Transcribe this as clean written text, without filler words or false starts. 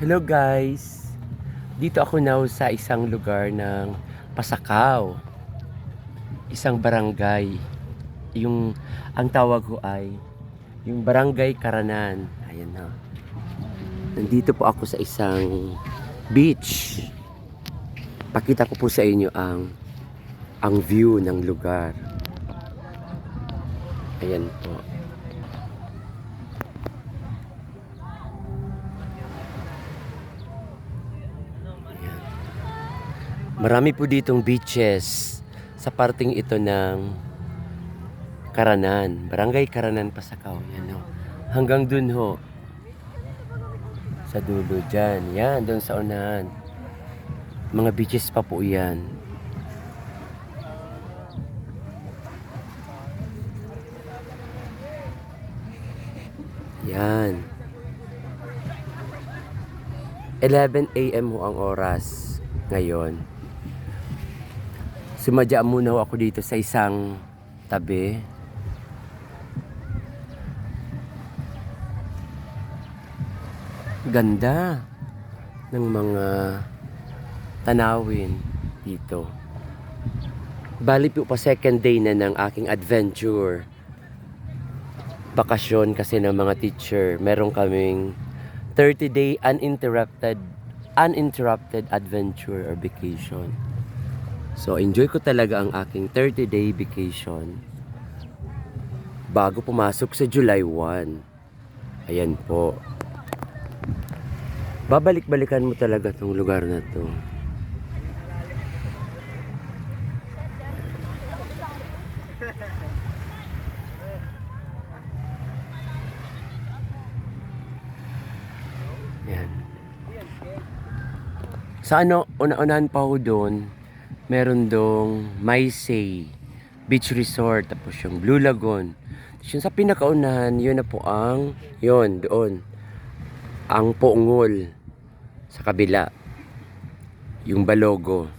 Hello guys! Dito ako now sa isang lugar ng Pasakaw. Isang barangay. Ang tawag ko ay yung Barangay Karanan. Ayan na. Nandito po ako sa isang beach. Pakita ko po sa inyo ang view ng lugar. Ayan po. Marami po ditong beaches sa parting ito ng Karanan, Barangay Karanan, Pasakaw. Yan o. Hanggang dun ho. Sa dulo dyan. Yan, dun sa unahan. Mga beaches pa po yan. Yan. 11 AM ho ang oras ngayon. Sumadya muna ako dito sa isang tabi. Ganda ng mga tanawin dito. Bali po pa second day na ng aking adventure. Bakasyon kasi ng mga teacher. Meron kaming 30-day uninterrupted adventure or vacation. So, enjoy ko talaga ang aking 30-day vacation bago pumasok sa July 1. Ayan po. Babalik-balikan mo talaga tong lugar na to. Yan. Sa una-unahan pa ho doon, meron dong Maisay Beach Resort, tapos yung Blue Lagoon. Tapos yung sa pinakaunahan, yun na po doon, ang Poongol sa kabila, yung Balogo.